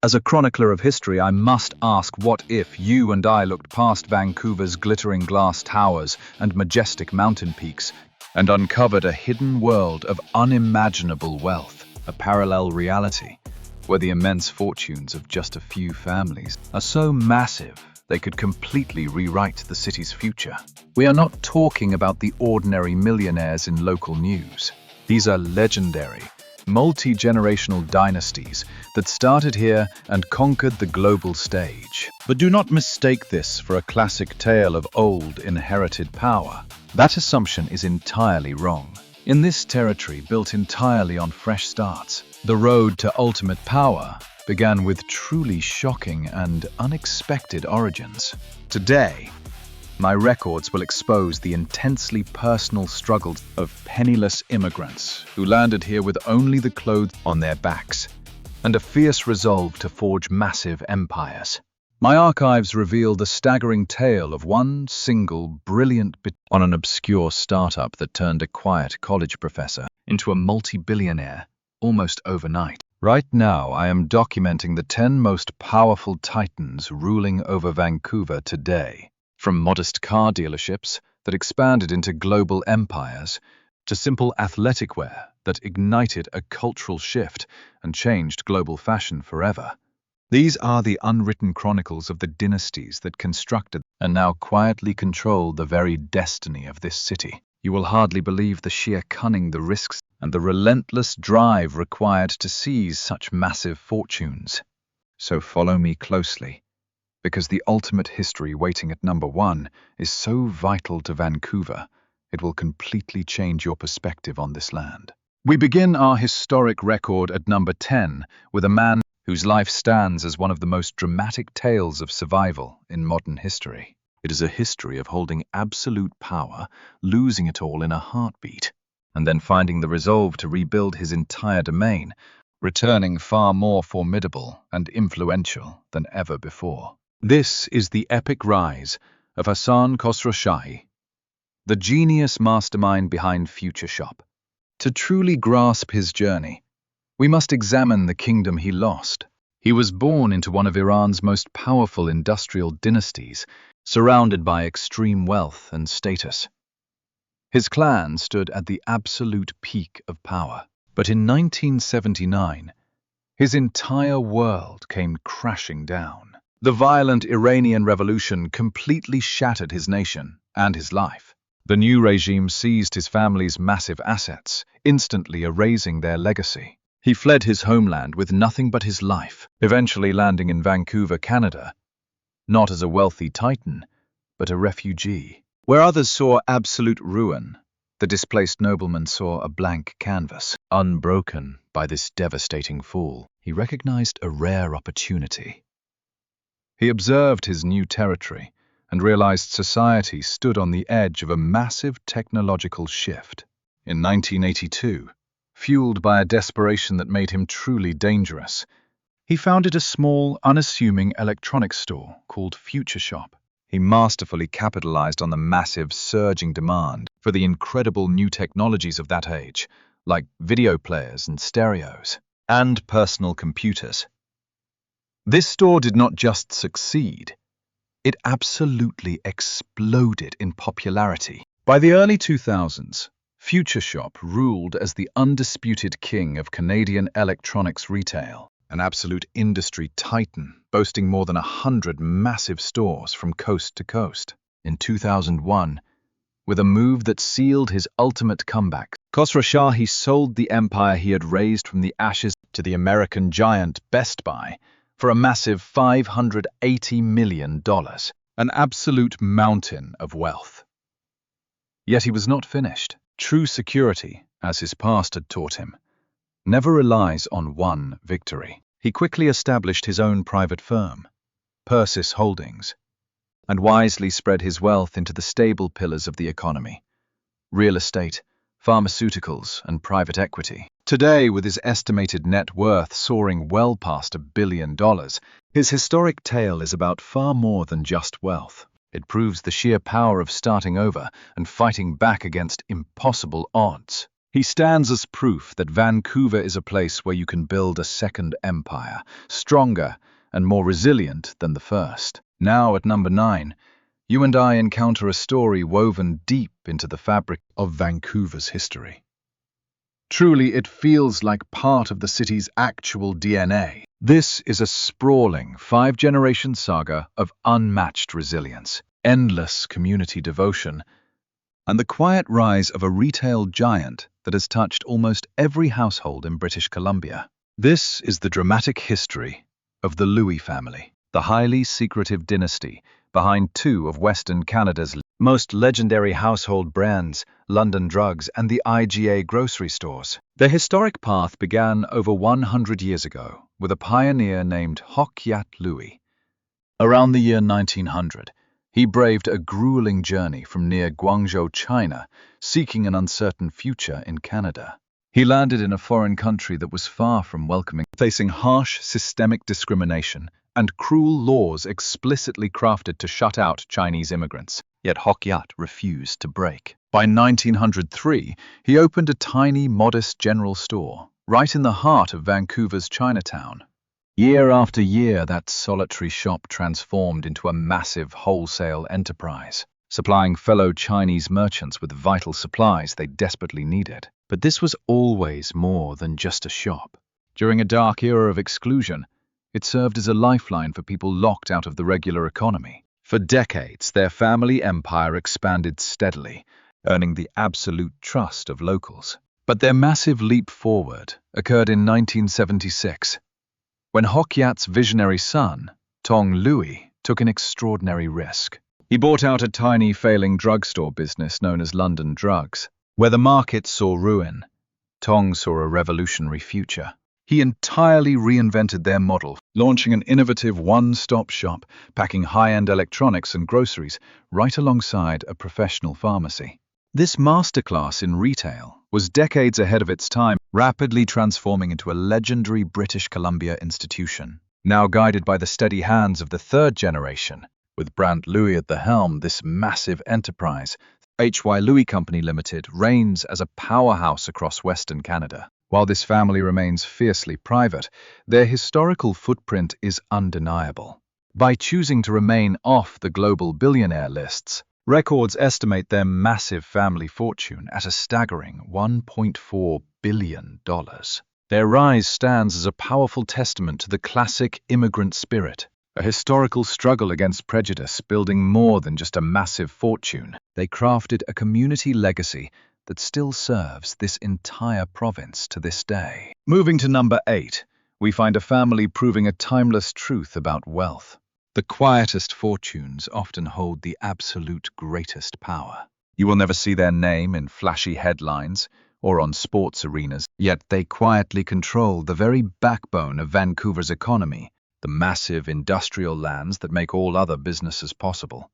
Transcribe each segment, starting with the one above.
As a chronicler of history, I must ask, what if you and I looked past Vancouver's glittering glass towers and majestic mountain peaks and uncovered a hidden world of unimaginable wealth, a parallel reality, where the immense fortunes of just a few families are so massive they could completely rewrite the city's future? We are not talking about the ordinary millionaires in local news. These are legendary, multi-generational dynasties that started here and conquered the global stage. But do not mistake this for a classic tale of old inherited power. That assumption is entirely wrong. In this territory built entirely on fresh starts, the road to ultimate power began with truly shocking and unexpected origins. Today, my records will expose the intensely personal struggles of penniless immigrants who landed here with only the clothes on their backs and a fierce resolve to forge massive empires. My archives reveal the staggering tale of one single brilliant bit on an obscure startup that turned a quiet college professor into a multi-billionaire almost overnight. Right now, I am documenting the 10 most powerful titans ruling over Vancouver today. From modest car dealerships that expanded into global empires to simple athletic wear that ignited a cultural shift and changed global fashion forever. These are the unwritten chronicles of the dynasties that constructed and now quietly control the very destiny of this city. You will hardly believe the sheer cunning, the risks, and the relentless drive required to seize such massive fortunes. So follow me closely, because the ultimate history waiting at number 1 is so vital to Vancouver, it will completely change your perspective on this land. We begin our historic record at number 10 with a man whose life stands as one of the most dramatic tales of survival in modern history. It is a history of holding absolute power, losing it all in a heartbeat, and then finding the resolve to rebuild his entire domain, returning far more formidable and influential than ever before. This is the epic rise of Hassan Khosrowshahi, the genius mastermind behind Future Shop. To truly grasp his journey, we must examine the kingdom he lost. He was born into one of Iran's most powerful industrial dynasties, surrounded by extreme wealth and status. His clan stood at the absolute peak of power. But in 1979, his entire world came crashing down. The violent Iranian Revolution completely shattered his nation and his life. The new regime seized his family's massive assets, instantly erasing their legacy. He fled his homeland with nothing but his life, eventually landing in Vancouver, Canada, not as a wealthy titan, but a refugee. Where others saw absolute ruin, the displaced nobleman saw a blank canvas. Unbroken by this devastating fall, he recognized a rare opportunity. He observed his new territory and realized society stood on the edge of a massive technological shift. In 1982, fueled by a desperation that made him truly dangerous, he founded a small, unassuming electronics store called Future Shop. He masterfully capitalized on the massive, surging demand for the incredible new technologies of that age, like video players and stereos, and personal computers. This store did not just succeed, it absolutely exploded in popularity. By the early 2000s, Future Shop ruled as the undisputed king of Canadian electronics retail, an absolute industry titan, boasting more than 100 massive stores from coast to coast. In 2001, with a move that sealed his ultimate comeback, Khosrowshahi sold the empire he had raised from the ashes to the American giant Best Buy for a massive $580 million, an absolute mountain of wealth. Yet he was not finished. True security, as his past had taught him, never relies on one victory. He quickly established his own private firm, Persis Holdings, and wisely spread his wealth into the stable pillars of the economy: real estate, pharmaceuticals, and private equity. Today, with his estimated net worth soaring well past $1 billion, his historic tale is about far more than just wealth. It proves the sheer power of starting over and fighting back against impossible odds. He stands as proof that Vancouver is a place where you can build a second empire, stronger and more resilient than the first. Now at number 9, you and I encounter a story woven deep into the fabric of Vancouver's history. Truly, it feels like part of the city's actual DNA. This is a sprawling 5-generation saga of unmatched resilience, endless community devotion, and the quiet rise of a retail giant that has touched almost every household in British Columbia. This is the dramatic history of the Louis family, the highly secretive dynasty behind two of Western Canada's most legendary household brands, London Drugs and the IGA grocery stores. Their historic path began over 100 years ago with a pioneer named Hoc Yat Louis. Around the year 1900, he braved a grueling journey from near Guangzhou, China, seeking an uncertain future in Canada. He landed in a foreign country that was far from welcoming, facing harsh systemic discrimination and cruel laws explicitly crafted to shut out Chinese immigrants. Yet Hoc Yat refused to break. By 1903, he opened a tiny, modest general store right in the heart of Vancouver's Chinatown. Year after year, that solitary shop transformed into a massive wholesale enterprise, supplying fellow Chinese merchants with vital supplies they desperately needed. But this was always more than just a shop. During a dark era of exclusion, it served as a lifeline for people locked out of the regular economy. For decades, their family empire expanded steadily, earning the absolute trust of locals. But their massive leap forward occurred in 1976, when Hoc Yat's visionary son, Tong Louis, took an extraordinary risk. He bought out a tiny failing drugstore business known as London Drugs. Where the market saw ruin, Tong saw a revolutionary future. He entirely reinvented their model, launching an innovative one-stop shop, packing high-end electronics and groceries right alongside a professional pharmacy. This masterclass in retail was decades ahead of its time, rapidly transforming into a legendary British Columbia institution. Now guided by the steady hands of the third generation, with Brand Louis at the helm, this massive enterprise, H.Y. Louis Company Limited, reigns as a powerhouse across Western Canada. While this family remains fiercely private, their historical footprint is undeniable. By choosing to remain off the global billionaire lists, records estimate their massive family fortune at a staggering $1.4 billion. Their rise stands as a powerful testament to the classic immigrant spirit, a historical struggle against prejudice, building more than just a massive fortune. They crafted a community legacy that still serves this entire province to this day. Moving to number 8, we find a family proving a timeless truth about wealth. The quietest fortunes often hold the absolute greatest power. You will never see their name in flashy headlines or on sports arenas, yet they quietly control the very backbone of Vancouver's economy, the massive industrial lands that make all other businesses possible.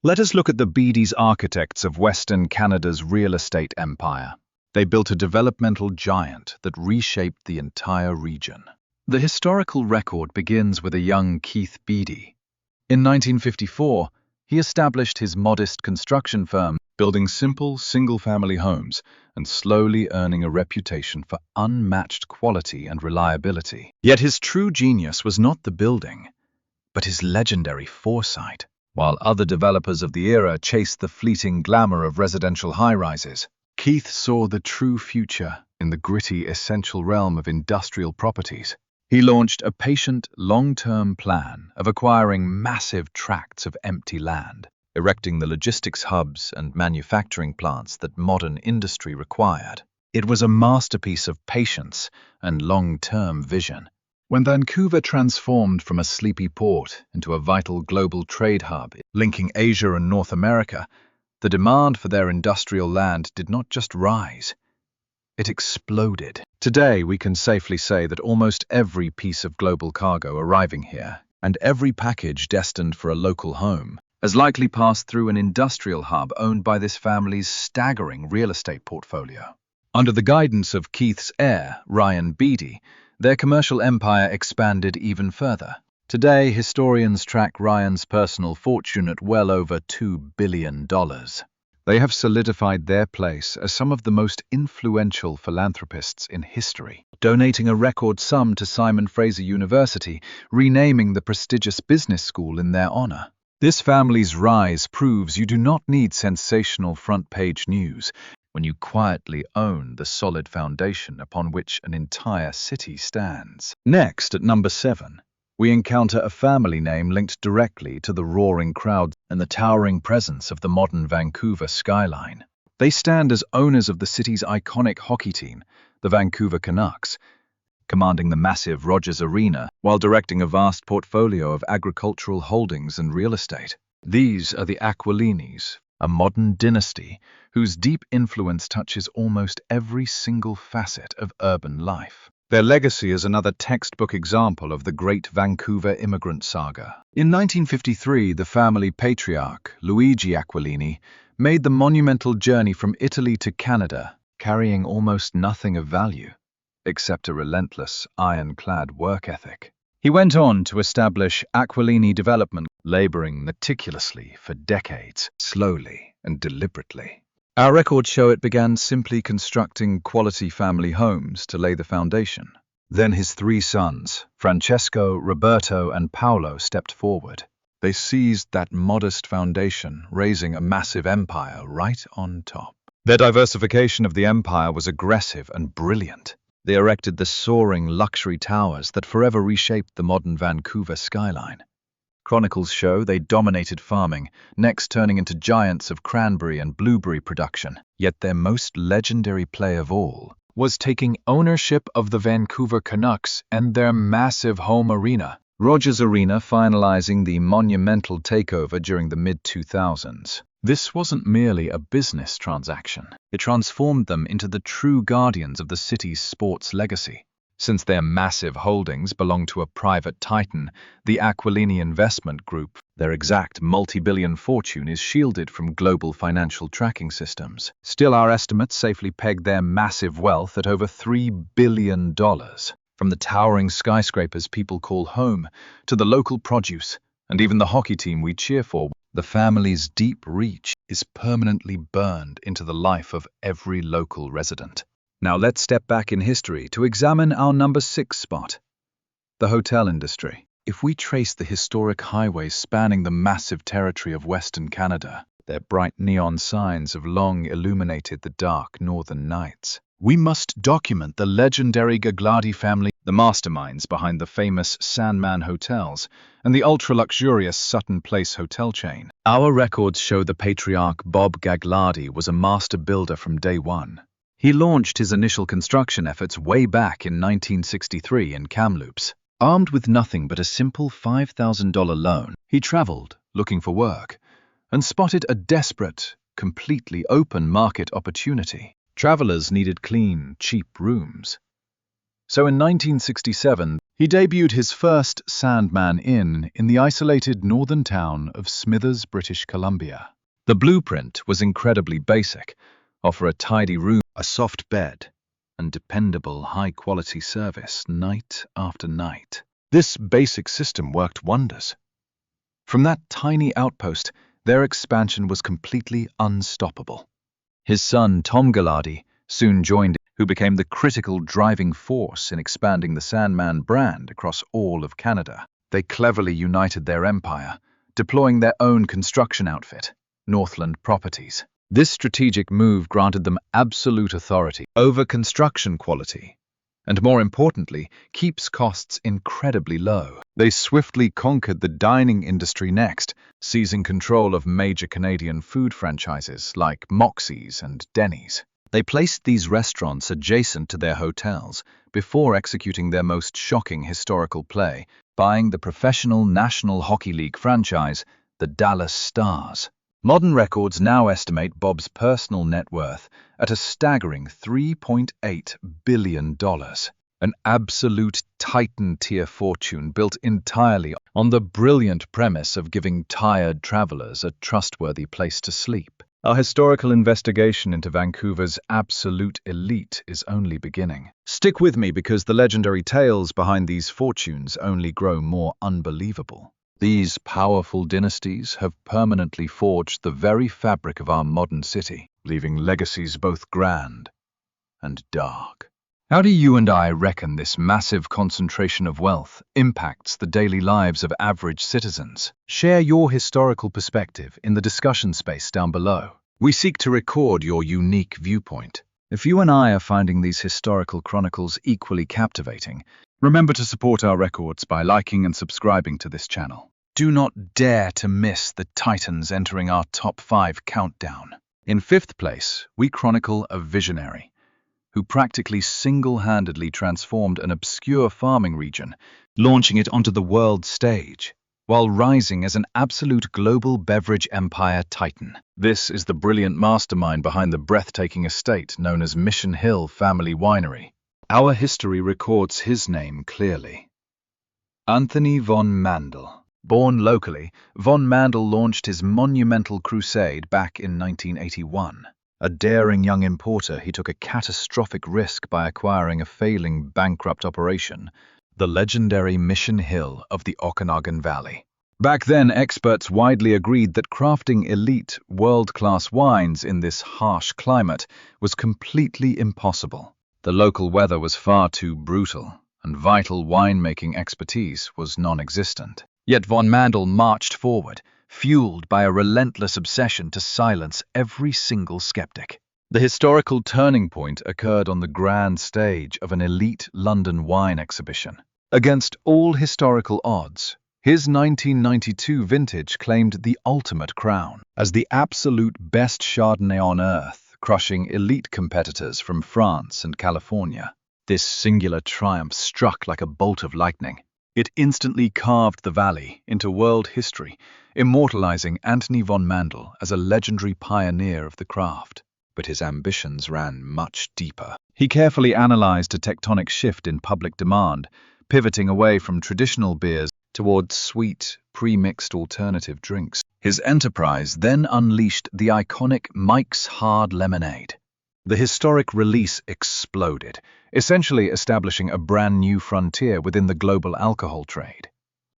Let us look at the Beatties architects of Western Canada's real estate empire. They built a developmental giant that reshaped the entire region. The historical record begins with a young Keith Beattie. In 1954, he established his modest construction firm, building simple, single-family homes and slowly earning a reputation for unmatched quality and reliability. Yet his true genius was not the building, but his legendary foresight. While other developers of the era chased the fleeting glamour of residential high-rises, Keith saw the true future in the gritty, essential realm of industrial properties. He launched a patient, long-term plan of acquiring massive tracts of empty land, erecting the logistics hubs and manufacturing plants that modern industry required. It was a masterpiece of patience and long-term vision. When Vancouver transformed from a sleepy port into a vital global trade hub linking Asia and North America, the demand for their industrial land did not just rise, it exploded. Today, we can safely say that almost every piece of global cargo arriving here, and every package destined for a local home, has likely passed through an industrial hub owned by this family's staggering real estate portfolio. Under the guidance of Keith's heir, Ryan Beattie, their commercial empire expanded even further. Today, historians track Ryan's personal fortune at well over $2 billion. They have solidified their place as some of the most influential philanthropists in history, donating a record sum to Simon Fraser University, renaming the prestigious business school in their honor. This family's rise proves you do not need sensational front-page news when you quietly own the solid foundation upon which an entire city stands. Next, at number 7, we encounter a family name linked directly to the roaring crowds and the towering presence of the modern Vancouver skyline. They stand as owners of the city's iconic hockey team, the Vancouver Canucks, commanding the massive Rogers Arena while directing a vast portfolio of agricultural holdings and real estate. These are the Aquilinis, a modern dynasty whose deep influence touches almost every single facet of urban life. Their legacy is another textbook example of the great Vancouver immigrant saga. In 1953, the family patriarch, Luigi Aquilini, made the monumental journey from Italy to Canada, carrying almost nothing of value, except a relentless, ironclad work ethic. He went on to establish Aquilini Development, laboring meticulously for decades, slowly and deliberately. Our records show it began simply constructing quality family homes to lay the foundation. Then his 3 sons, Francesco, Roberto, and Paolo, stepped forward. They seized that modest foundation, raising a massive empire right on top. Their diversification of the empire was aggressive and brilliant. They erected the soaring luxury towers that forever reshaped the modern Vancouver skyline. Chronicles show they dominated farming, next turning into giants of cranberry and blueberry production. Yet their most legendary play of all was taking ownership of the Vancouver Canucks and their massive home arena, Rogers Arena, finalizing the monumental takeover during the mid-2000s. This wasn't merely a business transaction. It transformed them into the true guardians of the city's sports legacy. Since their massive holdings belong to a private titan, the Aquilini Investment Group, their exact multi-billion fortune is shielded from global financial tracking systems. Still, our estimates safely peg their massive wealth at over $3 billion. From the towering skyscrapers people call home, to the local produce, and even the hockey team we cheer for, the family's deep reach is permanently burned into the life of every local resident. Now let's step back in history to examine our number 6 spot, the hotel industry. If we trace the historic highways spanning the massive territory of Western Canada, their bright neon signs have long illuminated the dark northern nights. We must document the legendary Gagliardi family, the masterminds behind the famous Sandman Hotels and the ultra-luxurious Sutton Place hotel chain. Our records show the patriarch Bob Gagliardi was a master builder from day one. He launched his initial construction efforts way back in 1963 in Kamloops. Armed with nothing but a simple $5,000 loan, he traveled, looking for work, and spotted a desperate, completely open market opportunity. Travelers needed clean, cheap rooms. So in 1967, he debuted his first Sandman Inn in the isolated northern town of Smithers, British Columbia. The blueprint was incredibly basic: offer a tidy room, a soft bed, and dependable high-quality service night after night. This basic system worked wonders. From that tiny outpost, their expansion was completely unstoppable. His son, Tom Gagliardi, soon joined, who became the critical driving force in expanding the Sandman brand across all of Canada. They cleverly united their empire, deploying their own construction outfit, Northland Properties. This strategic move granted them absolute authority over construction quality, and more importantly, keeps costs incredibly low. They swiftly conquered the dining industry next, seizing control of major Canadian food franchises like Moxie's and Denny's. They placed these restaurants adjacent to their hotels before executing their most shocking historical play, buying the professional National Hockey League franchise, the Dallas Stars. Modern records now estimate Bob's personal net worth at a staggering $3.8 billion, an absolute titan-tier fortune built entirely on the brilliant premise of giving tired travelers a trustworthy place to sleep. Our historical investigation into Vancouver's absolute elite is only beginning. Stick with me because the legendary tales behind these fortunes only grow more unbelievable. These powerful dynasties have permanently forged the very fabric of our modern city, leaving legacies both grand and dark. How do you and I reckon this massive concentration of wealth impacts the daily lives of average citizens? Share your historical perspective in the discussion space down below. We seek to record your unique viewpoint. If you and I are finding these historical chronicles equally captivating, remember to support our records by liking and subscribing to this channel. Do not dare to miss the titans entering our top 5 countdown. In 5th place, we chronicle a visionary who practically single-handedly transformed an obscure farming region, launching it onto the world stage, while rising as an absolute global beverage empire titan. This is the brilliant mastermind behind the breathtaking estate known as Mission Hill Family Winery. Our history records his name clearly. Anthony von Mandel. Born locally, von Mandel launched his monumental crusade back in 1981. A daring young importer, he took a catastrophic risk by acquiring a failing, bankrupt operation, the legendary Mission Hill of the Okanagan Valley. Back then, experts widely agreed that crafting elite, world-class wines in this harsh climate was completely impossible. The local weather was far too brutal, and vital winemaking expertise was non-existent. Yet von Mandel marched forward, fueled by a relentless obsession to silence every single skeptic. The historical turning point occurred on the grand stage of an elite London wine exhibition. Against all historical odds, his 1992 vintage claimed the ultimate crown as the absolute best Chardonnay on earth, crushing elite competitors from France and California. This singular triumph struck like a bolt of lightning. It instantly carved the valley into world history, immortalizing Anthony von Mandel as a legendary pioneer of the craft. But his ambitions ran much deeper. He carefully analyzed a tectonic shift in public demand, pivoting away from traditional beers towards sweet, pre-mixed alternative drinks. His enterprise then unleashed the iconic Mike's Hard Lemonade. The historic release exploded, essentially establishing a brand new frontier within the global alcohol trade.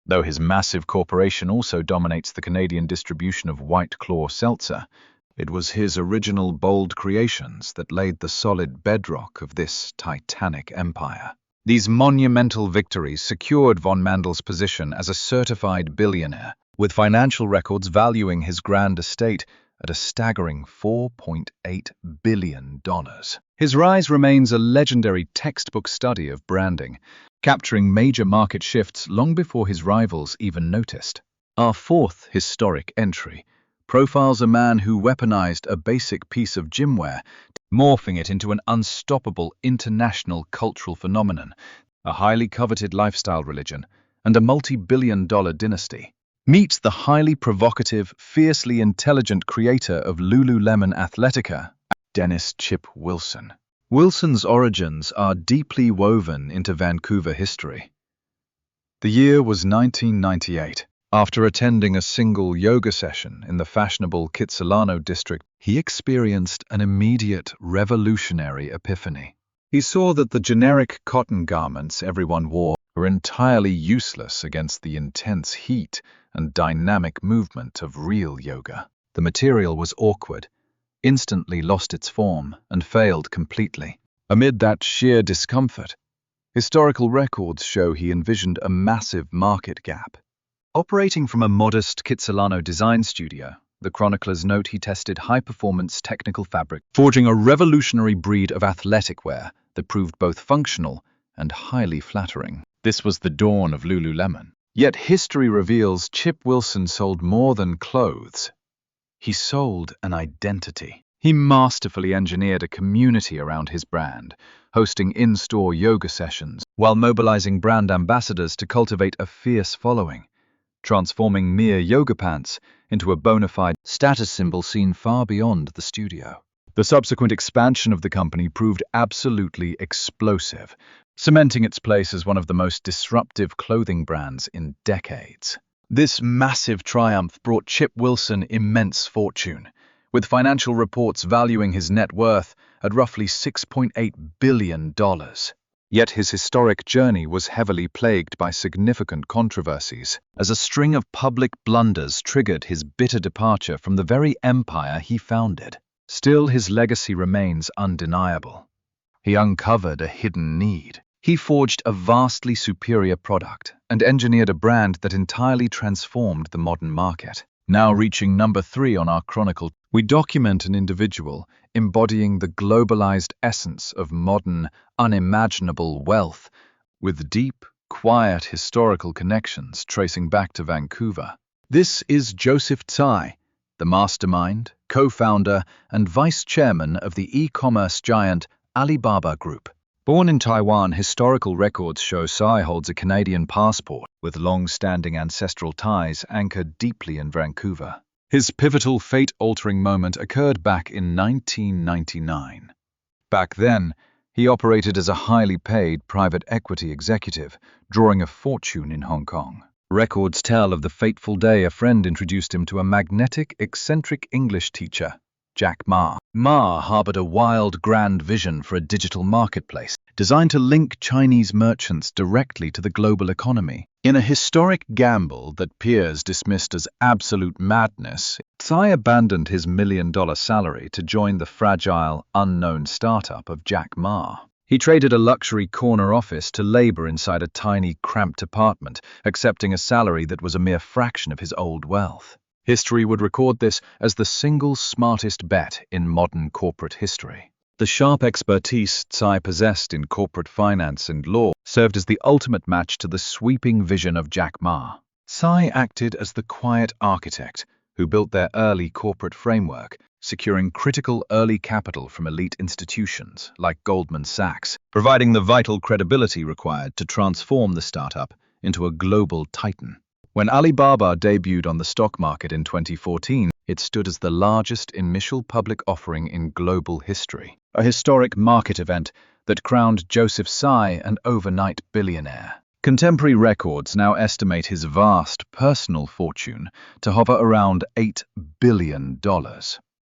Though his massive corporation also dominates the Canadian distribution of White Claw seltzer, it was his original bold creations that laid the solid bedrock of this titanic empire. These monumental victories secured von Mandel's position as a certified billionaire, with financial records valuing his grand estate at a staggering $4.8 billion. His rise remains a legendary textbook study of branding, capturing major market shifts long before his rivals even noticed. Our 4th historic entry profiles a man who weaponized a basic piece of gymwear, morphing it into an unstoppable international cultural phenomenon, a highly coveted lifestyle religion, and a multi-billion-dollar dynasty. Meet the highly provocative, fiercely intelligent creator of Lululemon Athletica, Dennis Chip Wilson. Wilson's origins are deeply woven into Vancouver history. The year was 1998. After attending a single yoga session in the fashionable Kitsilano district, he experienced an immediate revolutionary epiphany. He saw that the generic cotton garments everyone wore were entirely useless against the intense heat and dynamic movement of real yoga. The material was awkward, instantly lost its form, and failed completely. Amid that sheer discomfort, historical records show he envisioned a massive market gap. Operating from a modest Kitsilano design studio, the chroniclers note he tested high-performance technical fabric, forging a revolutionary breed of athletic wear that proved both functional and highly flattering. This was the dawn of Lululemon. Yet history reveals Chip Wilson sold more than clothes. He sold an identity. He masterfully engineered a community around his brand, hosting in-store yoga sessions, while mobilizing brand ambassadors to cultivate a fierce following, transforming mere yoga pants into a bona fide status symbol seen far beyond the studio. The subsequent expansion of the company proved absolutely explosive, cementing its place as one of the most disruptive clothing brands in decades. This massive triumph brought Chip Wilson immense fortune, with financial reports valuing his net worth at roughly $6.8 billion. Yet his historic journey was heavily plagued by significant controversies, as a string of public blunders triggered his bitter departure from the very empire he founded. Still, his legacy remains undeniable. He uncovered a hidden need. He forged a vastly superior product and engineered a brand that entirely transformed the modern market. Now reaching number 3 on our chronicle, we document an individual embodying the globalized essence of modern, unimaginable wealth, with deep, quiet historical connections tracing back to Vancouver. This is Joseph Tsai, the mastermind, co-founder, and vice chairman of the e-commerce giant Alibaba Group. Born in Taiwan, historical records show Tsai holds a Canadian passport with long-standing ancestral ties anchored deeply in Vancouver. His pivotal, fate-altering moment occurred back in 1999. Back then, he operated as a highly paid private equity executive, drawing a fortune in Hong Kong. Records tell of the fateful day a friend introduced him to a magnetic, eccentric English teacher, Jack Ma. Ma harbored a wild, grand vision for a digital marketplace designed to link Chinese merchants directly to the global economy. In a historic gamble that peers dismissed as absolute madness, Tsai abandoned his million-dollar salary to join the fragile, unknown startup of Jack Ma. He traded a luxury corner office to labor inside a tiny, cramped apartment, accepting a salary that was a mere fraction of his old wealth. History would record this as the single smartest bet in modern corporate history. The sharp expertise Tsai possessed in corporate finance and law served as the ultimate match to the sweeping vision of Jack Ma. Tsai acted as the quiet architect who built their early corporate framework, securing critical early capital from elite institutions like Goldman Sachs, providing the vital credibility required to transform the startup into a global titan. When Alibaba debuted on the stock market in 2014, it stood as the largest initial public offering in global history, a historic market event that crowned Joseph Tsai an overnight billionaire. Contemporary records now estimate his vast personal fortune to hover around $8 billion.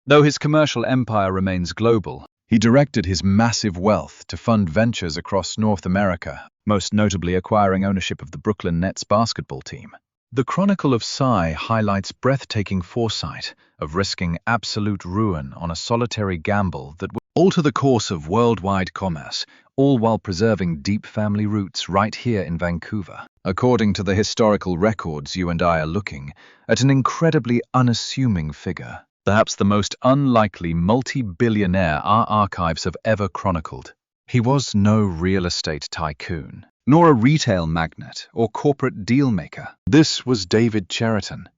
Though his commercial empire remains global, he directed his massive wealth to fund ventures across North America, most notably acquiring ownership of the Brooklyn Nets basketball team. The Chronicle of Tsai highlights breathtaking foresight of risking absolute ruin on a solitary gamble that would alter the course of worldwide commerce, all while preserving deep family roots right here in Vancouver. According to the historical records, you and I are looking at an incredibly unassuming figure, perhaps the most unlikely multi-billionaire our archives have ever chronicled. He was no real estate tycoon, nor a retail magnate or corporate deal-maker. This was David Cheriton,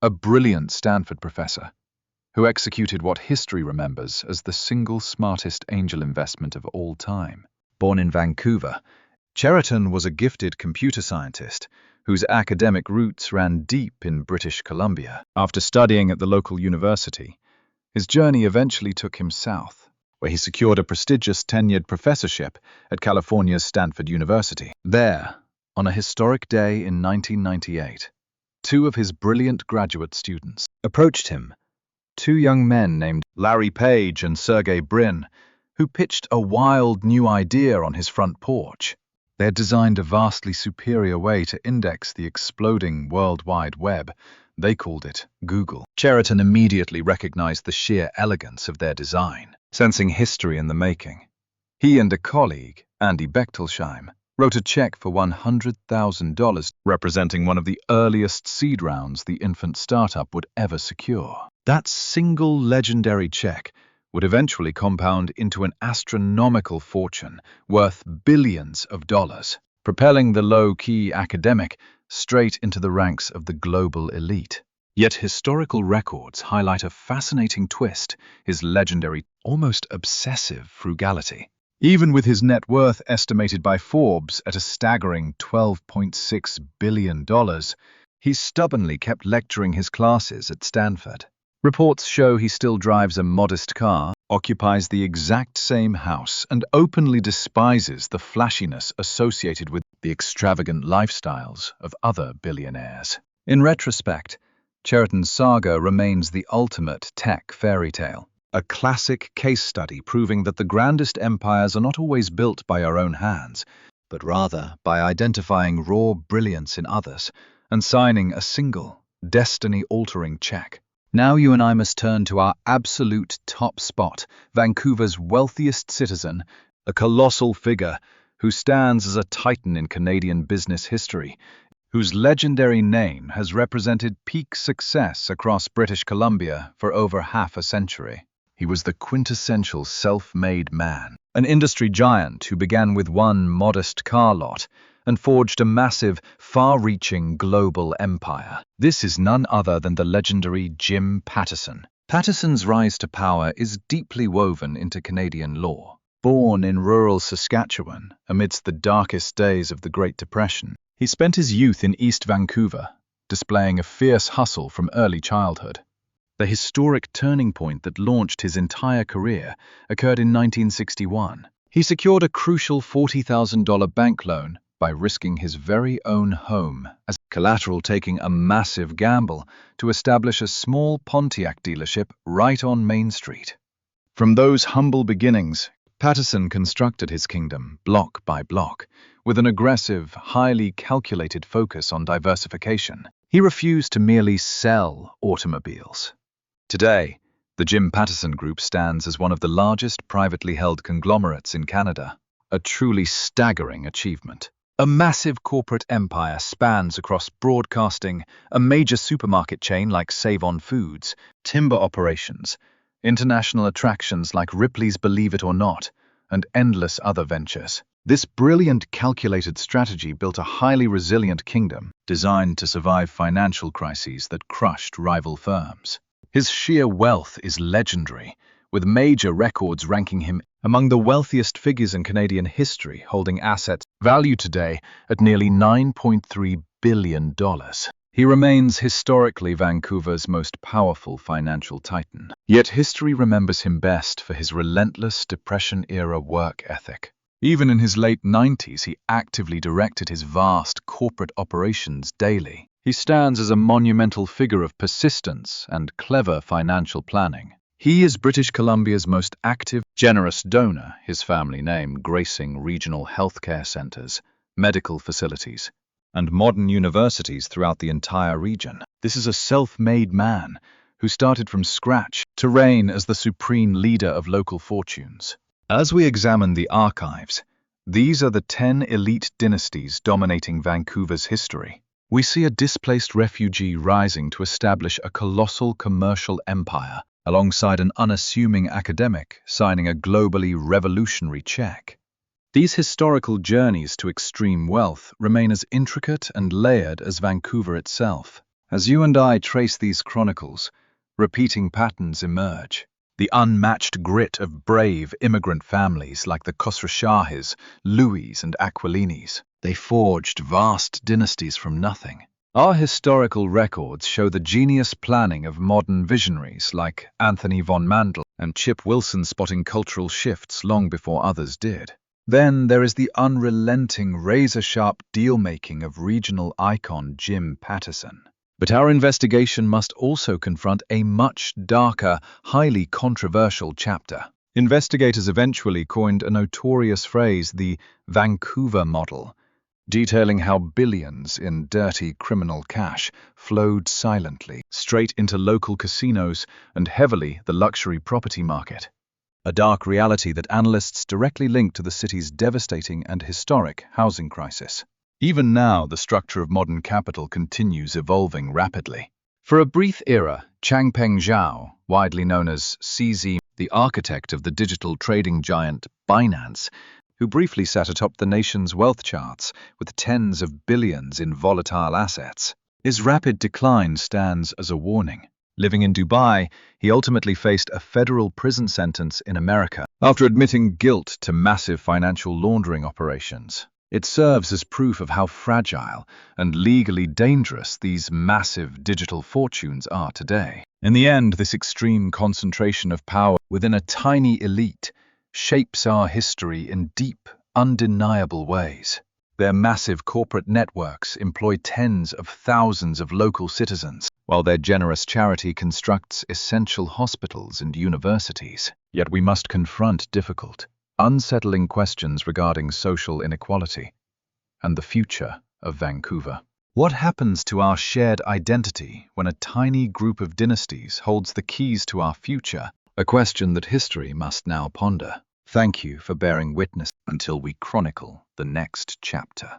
a brilliant Stanford professor, who executed what history remembers as the single smartest angel investment of all time. Born in Vancouver, Cheriton was a gifted computer scientist whose academic roots ran deep in British Columbia. After studying at the local university, his journey eventually took him south, where he secured a prestigious tenured professorship at California's Stanford University. There, on a historic day in 1998, two of his brilliant graduate students approached him, two young men named Larry Page and Sergey Brin, who pitched a wild new idea on his front porch. They had designed a vastly superior way to index the exploding World Wide Web. They called it Google. Cheriton immediately recognized the sheer elegance of their design, sensing history in the making. He and a colleague, Andy Bechtelsheim, wrote a check for $100,000, representing one of the earliest seed rounds the infant startup would ever secure. That single legendary check would eventually compound into an astronomical fortune worth billions of dollars, propelling the low-key academic straight into the ranks of the global elite. Yet historical records highlight a fascinating twist: his legendary, almost obsessive frugality. Even with his net worth estimated by Forbes at a staggering $12.6 billion, he stubbornly kept lecturing his classes at Stanford. Reports show he still drives a modest car, occupies the exact same house, and openly despises the flashiness associated with the extravagant lifestyles of other billionaires. In retrospect, Cheriton's saga remains the ultimate tech fairy tale. A classic case study proving that the grandest empires are not always built by our own hands, but rather by identifying raw brilliance in others and signing a single, destiny-altering check. Now you and I must turn to our absolute top spot, Vancouver's wealthiest citizen, a colossal figure who stands as a titan in Canadian business history, whose legendary name has represented peak success across British Columbia for over half a century. He was the quintessential self-made man, an industry giant who began with one modest car lot and forged a massive, far-reaching global empire. This is none other than the legendary Jim Pattison. Pattison's rise to power is deeply woven into Canadian law. Born in rural Saskatchewan amidst the darkest days of the Great Depression, he spent his youth in East Vancouver, displaying a fierce hustle from early childhood. The historic turning point that launched his entire career occurred in 1961. He secured a crucial $40,000 bank loan by risking his very own home as collateral, taking a massive gamble to establish a small Pontiac dealership right on Main Street. From those humble beginnings, Pattison constructed his kingdom block by block, with an aggressive, highly calculated focus on diversification. He refused to merely sell automobiles. Today, the Jim Pattison Group stands as one of the largest privately held conglomerates in Canada, a truly staggering achievement. A massive corporate empire spans across broadcasting, a major supermarket chain like Save-On Foods, timber operations, international attractions like Ripley's Believe It or Not, and endless other ventures. This brilliant calculated strategy built a highly resilient kingdom designed to survive financial crises that crushed rival firms. His sheer wealth is legendary, with major records ranking him among the wealthiest figures in Canadian history, holding assets valued today at nearly $9.3 billion. He remains historically Vancouver's most powerful financial titan. Yet history remembers him best for his relentless Depression-era work ethic. Even in his late 90s, he actively directed his vast corporate operations daily. He stands as a monumental figure of persistence and clever financial planning. He is British Columbia's most active, generous donor, his family name gracing regional healthcare centres, medical facilities, and modern universities throughout the entire region. This is a self-made man who started from scratch to reign as the supreme leader of local fortunes. As we examine the archives, these are the 10 elite dynasties dominating Vancouver's history. We see a displaced refugee rising to establish a colossal commercial empire, alongside an unassuming academic signing a globally revolutionary check. These historical journeys to extreme wealth remain as intricate and layered as Vancouver itself. As you and I trace these chronicles, repeating patterns emerge. The unmatched grit of brave immigrant families like the Khosrowshahis, Louis, and Aquilinis. They forged vast dynasties from nothing. Our historical records show the genius planning of modern visionaries like Anthony von Mandel and Chip Wilson, spotting cultural shifts long before others did. Then there is the unrelenting, razor-sharp deal-making of regional icon Jim Pattison. But our investigation must also confront a much darker, highly controversial chapter. Investigators eventually coined a notorious phrase, the Vancouver model, detailing how billions in dirty criminal cash flowed silently straight into local casinos and heavily the luxury property market. A dark reality that analysts directly link to the city's devastating and historic housing crisis. Even now, the structure of modern capital continues evolving rapidly. For a brief era, Changpeng Zhao, widely known as CZ, the architect of the digital trading giant Binance, who briefly sat atop the nation's wealth charts with tens of billions in volatile assets. His rapid decline stands as a warning. Living in Dubai, he ultimately faced a federal prison sentence in America after admitting guilt to massive financial laundering operations. It serves as proof of how fragile and legally dangerous these massive digital fortunes are today. In the end, this extreme concentration of power within a tiny elite shapes our history in deep, undeniable ways. Their massive corporate networks employ tens of thousands of local citizens, while their generous charity constructs essential hospitals and universities. Yet we must confront difficult, unsettling questions regarding social inequality and the future of Vancouver. What happens to our shared identity when a tiny group of dynasties holds the keys to our future? A question that history must now ponder. Thank you for bearing witness until we chronicle the next chapter.